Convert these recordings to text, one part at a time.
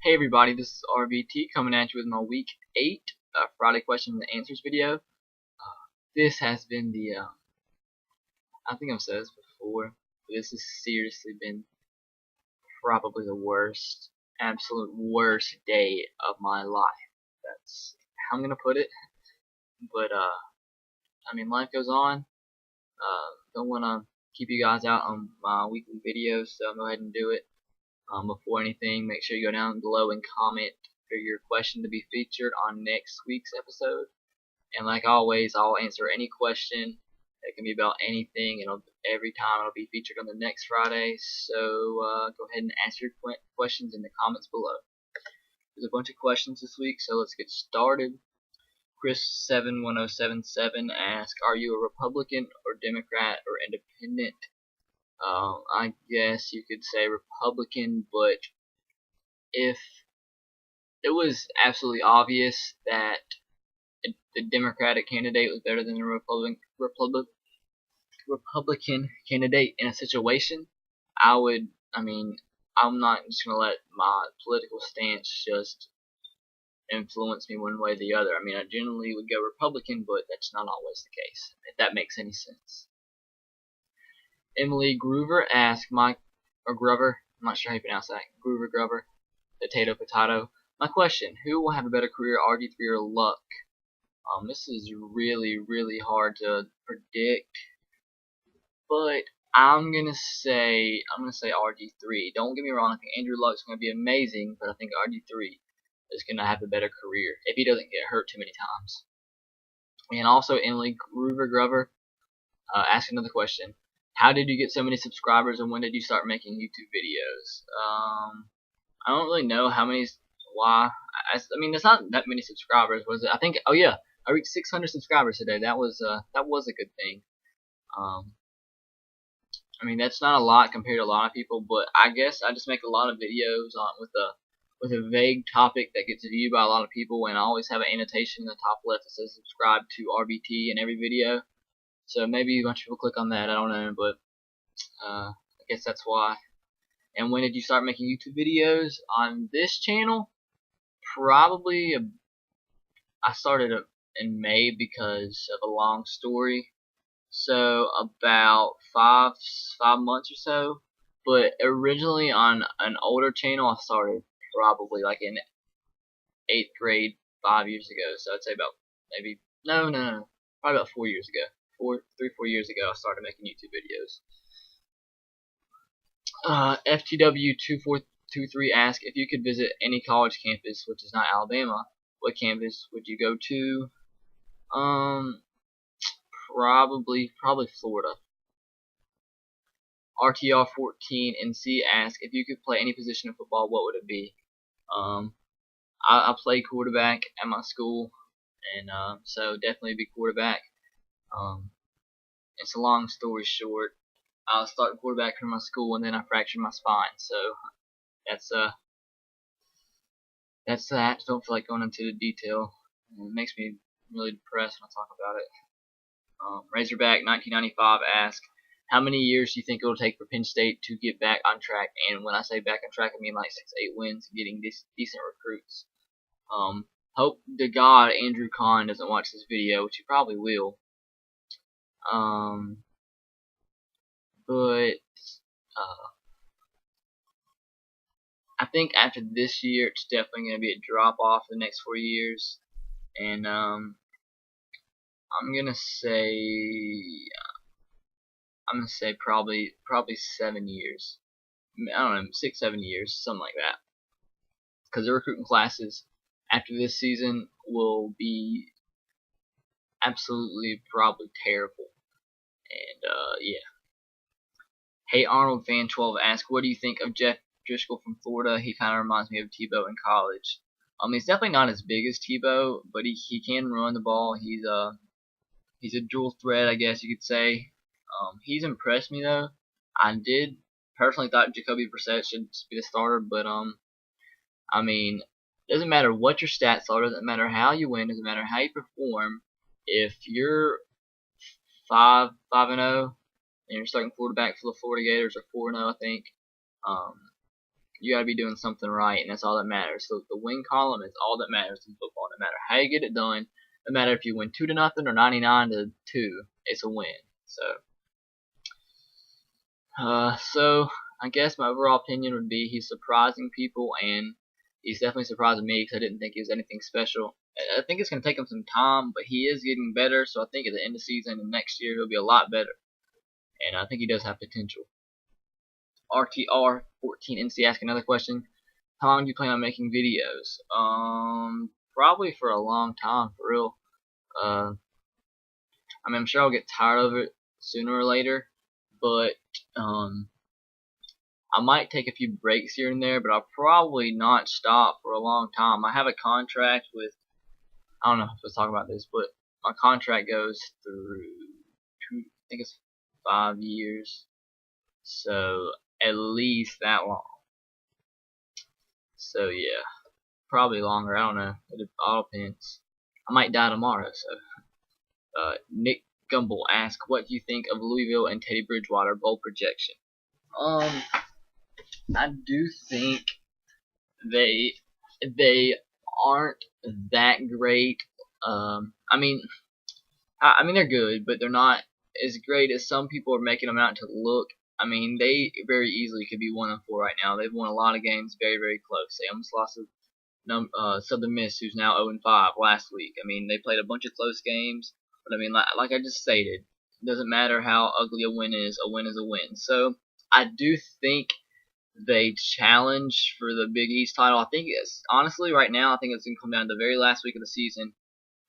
Hey everybody, this is RBT coming at you with my week 8 Friday questions and answers video. This has been I think I've said this before, but this has seriously been probably the absolute worst day of my life. That's how I'm gonna put it. But I mean, life goes on. Don't wanna keep you guys out on my weekly videos, so I'll go ahead and do it. Before anything, make sure you go down below and comment for your question to be featured on next week's episode. And like always, I'll answer any question. It can be about anything, and every time it'll be featured on the next Friday. So go ahead and ask your questions in the comments below. There's a bunch of questions this week, so let's get started. Chris71077 asks, are you a Republican or Democrat or Independent? I guess you could say Republican, but if it was absolutely obvious that the Democratic candidate was better than the Republican candidate in a situation, I'm not just going to let my political stance just influence me one way or the other. I generally would go Republican, but that's not always the case, if that makes any sense. Emily Groover asked Grover, I'm not sure how you pronounce that, Grover, potato. My question, who will have a better career, RG3 or Luck? This is really, really hard to predict, but I'm gonna say RG3. Don't get me wrong, I think Andrew Luck's gonna be amazing, but I think RG3 is gonna have a better career if he doesn't get hurt too many times. And also Emily Grover asked another question. How did you get so many subscribers, and when did you start making YouTube videos? I don't really know why. There's not that many subscribers, was it? I think, oh yeah, I reached 600 subscribers today. That was a good thing. That's not a lot compared to a lot of people, but I guess I just make a lot of videos with a vague topic that gets viewed by a lot of people, and I always have an annotation in the top left that says subscribe to RBT in every video. So maybe a bunch of people click on that, I don't know, but I guess that's why. And when did you start making YouTube videos on this channel? Probably I started in May because of a long story. So about five months or so. But originally on an older channel, I started probably like in 8th grade 5 years ago. So I'd say about probably about 4 years ago. 4 years ago, I started making YouTube videos. FTW2423 asks, if you could visit any college campus which is not Alabama, what campus would you go to? Probably Florida. RTR14NC asks, if you could play any position in football, what would it be? I play quarterback at my school, and so definitely be quarterback. It's a long story short. I was starting quarterback for my school, and then I fractured my spine. So that's that. Don't feel like going into the detail. It makes me really depressed when I talk about it. Razorback 1995 asks, how many years do you think it will take for Penn State to get back on track? And when I say back on track, I mean like 6 to 8 wins, getting decent recruits. Hope to God Andrew Kahn doesn't watch this video, which he probably will. But I think after this year, it's definitely going to be a drop off the next 4 years, and I'm gonna say probably 7 years. I don't know, 6, 7 years, something like that. Because the recruiting classes after this season will be absolutely probably terrible, and yeah. Hey Arnold Fan 12 asks, what do you think of Jeff Driskel from Florida? He kind of reminds me of Tebow in college. He's definitely not as big as Tebow, but he can run the ball. He's a dual threat, I guess you could say. He's impressed me though. I did personally thought Jacoby Brissett should be the starter, but doesn't matter what your stats are, doesn't matter how you win, doesn't matter how you perform. If you're 5-0. And you're starting quarterback for the Florida Gators, or 4-0, I think. you gotta be doing something right, and that's all that matters. So the win column is all that matters in football. No matter how you get it done, no matter if you win 2-0 or 99-2, it's a win. So I guess my overall opinion would be he's surprising people, and he's definitely surprising me because I didn't think he was anything special. I think it's gonna take him some time, but he is getting better. So I think at the end of the season and next year he'll be a lot better, and I think he does have potential. RTR14NC asked another question. How long do you plan on making videos? Probably for a long time, for real. I mean, I'm sure I'll get tired of it sooner or later, but I might take a few breaks here and there, but I'll probably not stop for a long time. I have a contract with, I don't know if let's talk about this, but my contract goes through, I think it's 5 years, so at least that long. So yeah, probably longer. I don't know. It all depends. I might die tomorrow. So, Nick Gumbel asked, "What do you think of Louisville and Teddy Bridgewater bowl projection?" I do think they aren't that great. I mean they're good, but they're not as great as some people are making them out to look. I mean, they very easily could be 1-4 right now. They've won a lot of games very, very close. They almost lost to Southern Miss, who's now 0-5 last week. I mean, they played a bunch of close games, but I mean, like I just stated, it doesn't matter how ugly a win is a win. So I do think they challenge for the Big East title. I think it's honestly right now, I think it's gonna come down to the very last week of the season.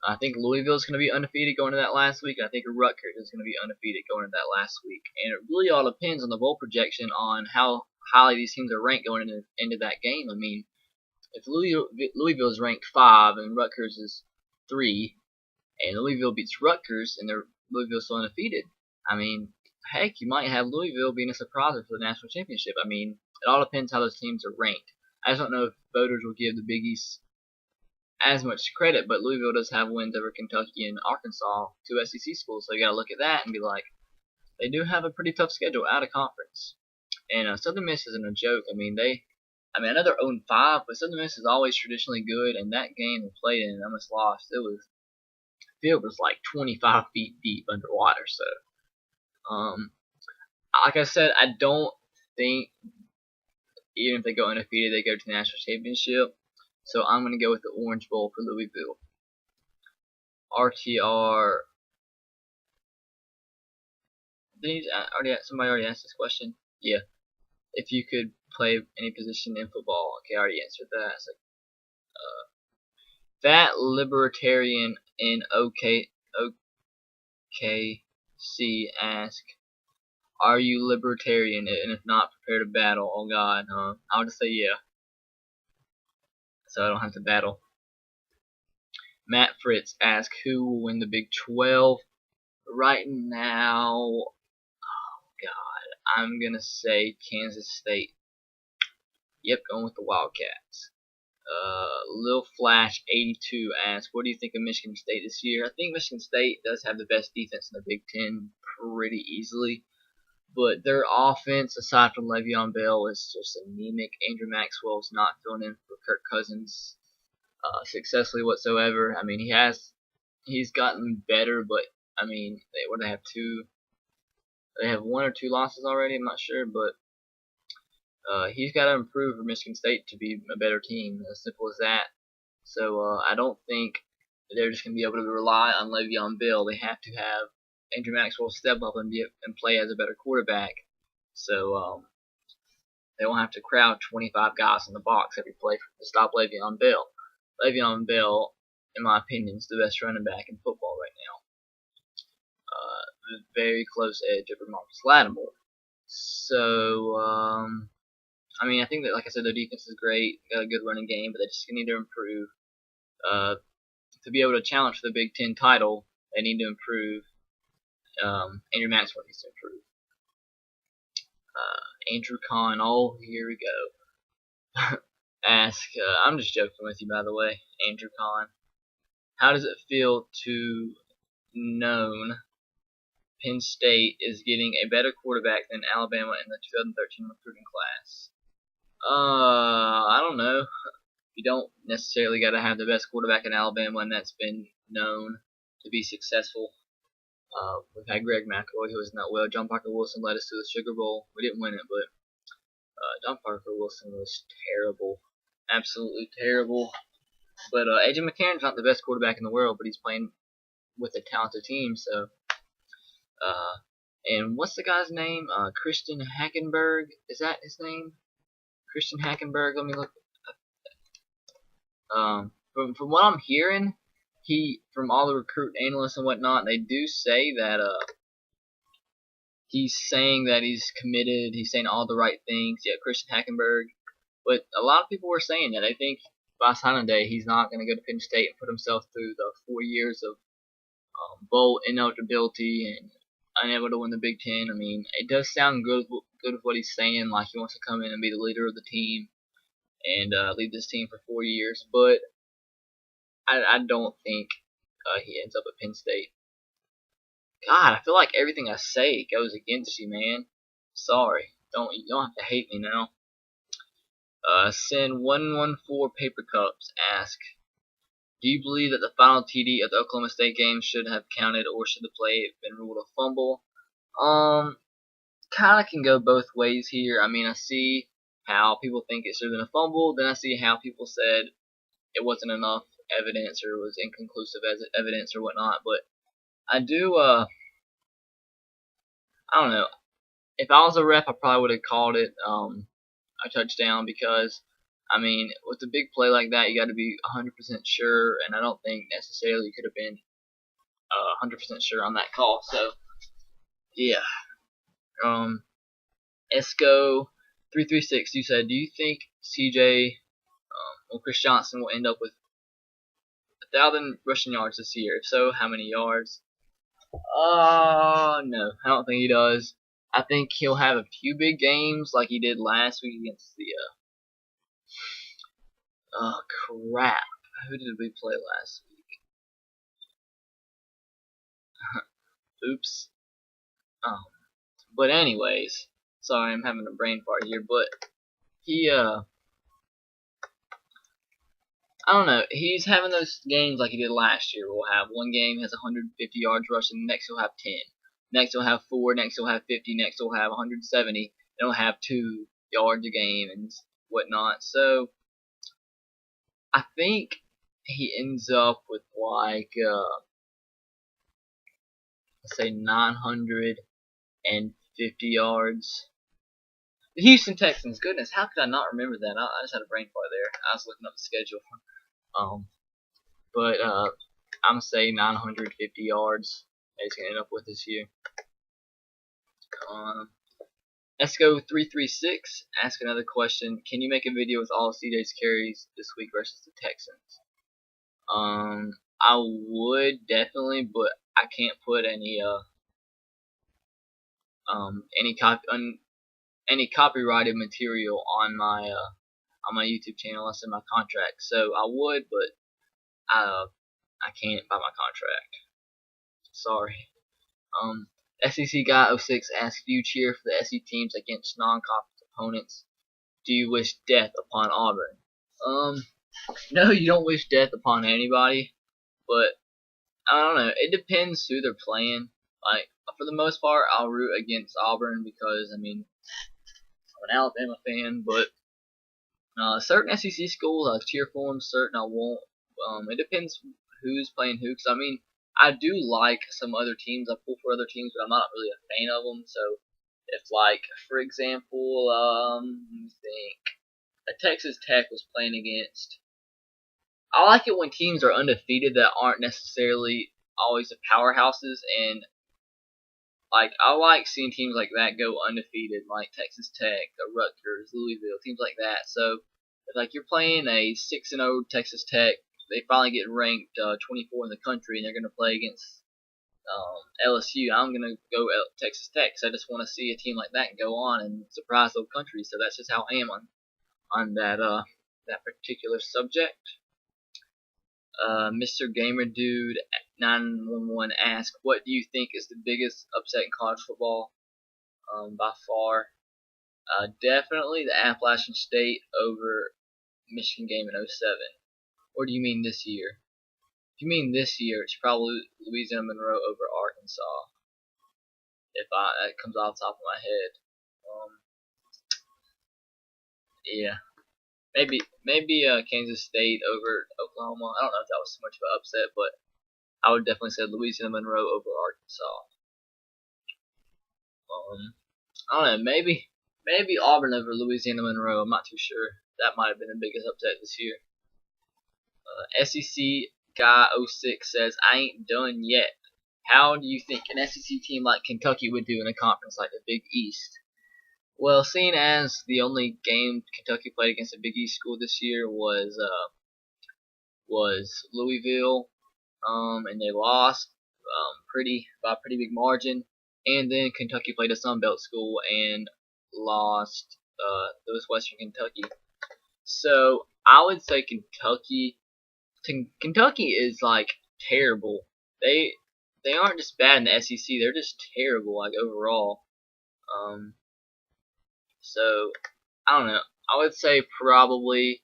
I think Louisville's going to be undefeated going into that last week. And I think Rutgers is going to be undefeated going into that last week. And it really all depends on the bowl projection on how highly these teams are ranked going into that game. I mean, if Louisville is ranked 5 and Rutgers is 3, and Louisville beats Rutgers and Louisville's still undefeated, I mean, heck, you might have Louisville being a surprise for the national championship. I mean, it all depends how those teams are ranked. I just don't know if voters will give the Big East as much credit, but Louisville does have wins over Kentucky and Arkansas, 2 SEC schools, so you gotta look at that and be like, they do have a pretty tough schedule out of conference. And Southern Miss isn't a joke. I mean, I know they're 0-5, but Southern Miss is always traditionally good, and that game they played in and almost lost. The field was like 25 feet deep underwater. So, like I said, I don't think even if they go undefeated, they go to the national championship. So I'm going to go with the Orange Bowl for Louisville. RTR. Somebody already asked this question? Yeah. If you could play any position in football. Okay, I already answered that. It's like, Fat Libertarian in OKC ask, are you libertarian? And if not, prepare to battle. Oh God, I would just say yeah. So I don't have to battle. Matt Fritz asks, who will win the Big 12? Right now, oh God, I'm going to say Kansas State. Yep, going with the Wildcats. Lil Flash 82 asks, what do you think of Michigan State this year? I think Michigan State does have the best defense in the Big Ten pretty easily. But their offense, aside from Le'Veon Bell, is just anemic. Andrew Maxwell's not filling in for Kirk Cousins successfully whatsoever. I mean, he's gotten better, but I mean, they have 2? They have 1 or 2 losses already. I'm not sure, but he's got to improve for Michigan State to be a better team. As simple as that. So I don't think they're just going to be able to rely on Le'Veon Bell. They have to have Andrew Maxwell step up and play as a better quarterback. So they won't have to crowd 25 guys in the box every play to stop Le'Veon Bell. Le'Veon Bell, in my opinion, is the best running back in football right now. Very close edge over Marcus Lattimore. So, I mean, I think that, like I said, their defense is great. They got a good running game, but they just need to improve. To be able to challenge for the Big Ten title, they need to improve. Andrew Maxwell needs to improve. Andrew Kahn, oh, here we go. I'm just joking with you, by the way, Andrew Kahn. How does it feel to known Penn State is getting a better quarterback than Alabama in the 2013 recruiting class? I don't know. You don't necessarily got to have the best quarterback in Alabama, and that's been known to be successful. We've had Greg McCoy, who was not well. John Parker Wilson led us to the Sugar Bowl. We didn't win it, but John Parker Wilson was terrible, absolutely terrible. But AJ McCarron's not the best quarterback in the world, but he's playing with a talented team. So, and what's the guy's name? Christian Hackenberg. Is that his name? Christian Hackenberg. Let me look. From what I'm hearing, from all the recruit analysts and whatnot, they do say that he's saying that he's committed. He's saying all the right things. Yeah, Christian Hackenberg. But a lot of people were saying that they think by signing day he's not going to go to Penn State and put himself through the 4 years of bowl ineligibility and unable to win the Big Ten. I mean, it does sound good with what he's saying, like he wants to come in and be the leader of the team and lead this team for 4 years. But I don't think he ends up at Penn State. God, I feel like everything I say goes against you, man. Sorry, you don't have to hate me now. Send 114 paper cups. Ask, do you believe that the final TD of the Oklahoma State game should have counted, or should the play have been ruled a fumble? Kind of can go both ways here. I mean, I see how people think it should have been a fumble. Then I see how people said it wasn't enough evidence or was inconclusive as evidence or whatnot. But I do, I don't know. If I was a ref, I probably would have called it a touchdown because, I mean, with a big play like that, you got to be 100% sure, and I don't think necessarily you could have been 100% sure on that call. So, yeah. Esco 336, you said, do you think CJ or Chris Chanson will end up with 1,000 rushing yards this year? If so, how many yards? No, I don't think he does. I think he'll have a few big games like he did last week against the crap. Who did we play last week? Oops. But anyways, sorry, I'm having a brain fart here, but he I don't know. He's having those games like he did last year. We'll have one game has 150 yards rushing, next he'll have 10. Next he'll have 4, next he'll have 50, next he'll have 170, then he'll have 2 yards a game and whatnot. So I think he ends up with like let's say 950 yards. The Houston Texans, goodness, how could I not remember that? I just had a brain fart there. I was looking up the schedule. But I'm gonna say 950 yards that he's gonna end up with this year. Let's go 336. Ask another question. Can you make a video with all of CJ's carries this week versus the Texans? I would definitely, but I can't put any copyrighted material on my YouTube channel. That's in my contract. So I would, but I can't by my contract. Sorry. SEC guy 06 asks, do you cheer for the SEC teams against non-conference opponents? Do you wish death upon Auburn? No, you don't wish death upon anybody, but I don't know. It depends who they're playing. Like, for the most part, I'll root against Auburn because, I mean, I'm an Alabama fan, but certain SEC schools I'll cheer for them, certain I won't. It depends who's playing who, because I mean, I do like some other teams. I pull for other teams, but I'm not really a fan of them. So, if like, for example, let me think, a Texas Tech was playing against. I like it when teams are undefeated that aren't necessarily always the powerhouses, and like I like seeing teams like that go undefeated, like Texas Tech, Rutgers, Louisville, teams like that. So, if like you're playing a 6-0 Texas Tech, they finally get ranked 24 in the country, and they're gonna play against LSU. I'm gonna go Texas Tech because I just want to see a team like that go on and surprise the whole country. So that's just how I am on that particular subject. Mr. Gamer Dude 911 asks, what do you think is the biggest upset in college football by far? Definitely the Appalachian State over Michigan game in '07. Or do you mean this year? If you mean this year, it's probably Louisiana Monroe over Arkansas. If that comes off the top of my head. Yeah. Maybe Kansas State over Oklahoma. I don't know if that was too much of an upset, but I would definitely say Louisiana Monroe over Arkansas. I don't know. Maybe Auburn over Louisiana Monroe. I'm not too sure. That might have been the biggest upset this year. SEC guy 06 says, I ain't done yet. How do you think an SEC team like Kentucky would do in a conference like the Big East? Well, seeing as the only game Kentucky played against a Big East school this year was Louisville, and they lost by a pretty big margin. And then Kentucky played a Sun Belt school and lost. It was Western Kentucky. So I would say Kentucky. Kentucky is like terrible. They aren't just bad in the SEC. They're just terrible like overall. So I don't know. I would say probably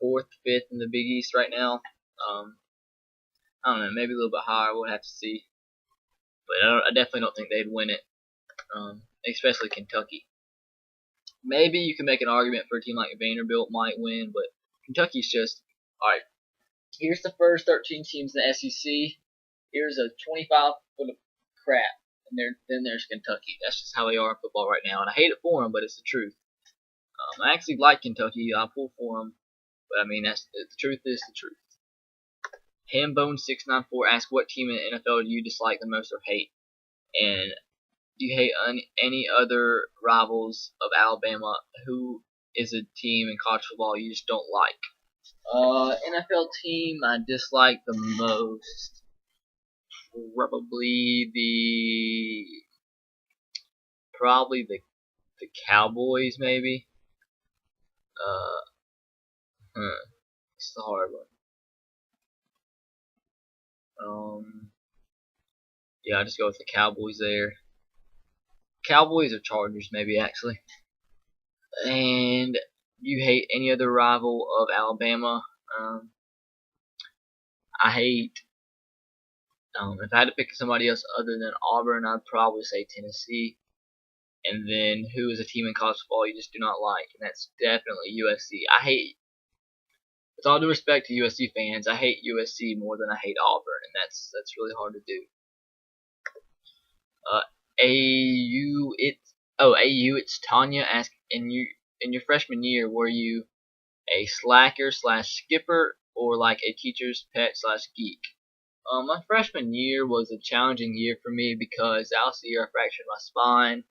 4th, 5th in the Big East right now. I don't know. Maybe a little bit higher. We'll have to see. But I definitely don't think they'd win it. Especially Kentucky. Maybe you can make an argument for a team like Vanderbilt might win, but Kentucky's just alright. Here's the first 13 teams in the SEC. Here's a 25 foot of crap, and then there's Kentucky. That's just how they are in football right now, and I hate it for them, but it's the truth. I actually like Kentucky. I pull for them, but I mean the truth is the truth. Hambone694 asks, what team in the NFL do you dislike the most or hate? And do you hate any other rivals of Alabama? Who is a team in college football you just don't like? NFL team I dislike the most, probably the Cowboys, maybe. It's a hard one. Yeah, I'll just go with the Cowboys there. Cowboys or Chargers, maybe, actually. And you hate any other rival of Alabama? I hate, if I had to pick somebody else other than Auburn, I'd probably say Tennessee. And then who is a team in college football you just do not like? And that's definitely USC. I hate, with all due respect to USC fans, I hate USC more than I hate Auburn, and that's really hard to do. AU, it's Tanya asked, in your freshman year, were you a slacker / skipper or like a teacher's pet / geek? My freshman year was a challenging year for me because that was the year I fractured my spine.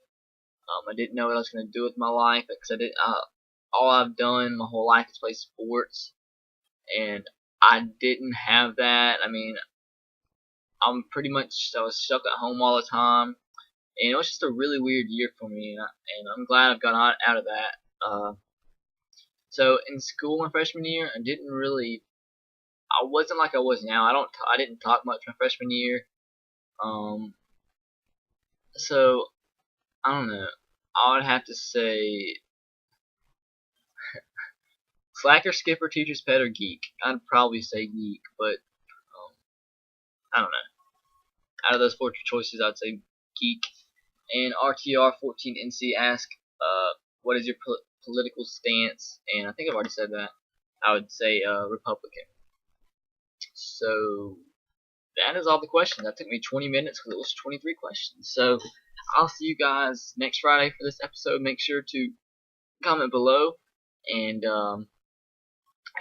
I didn't know what I was going to do with my life because all I've done my whole life is play sports, and I didn't have that. I mean, I was stuck at home all the time, and it was just a really weird year for me, and I'm glad I've got out of that. So in school my freshman year, I wasn't like I was now. I didn't talk much my freshman year. So I don't know. I would have to say slacker, skipper, teacher's pet, or geek. I'd probably say geek, but I don't know. Out of those 4 choices, I'd say geek. And RTR14NC asks, what is your political stance? And I think I've already said that. I would say Republican. So that is all the questions. That took me 20 minutes because it was 23 questions. So I'll see you guys next Friday for this episode. Make sure to comment below and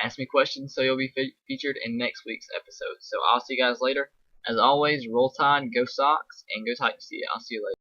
ask me questions so you'll be featured in next week's episode. So I'll see you guys later. As always, roll Tide, go Sox, and go Titans. I'll see you later.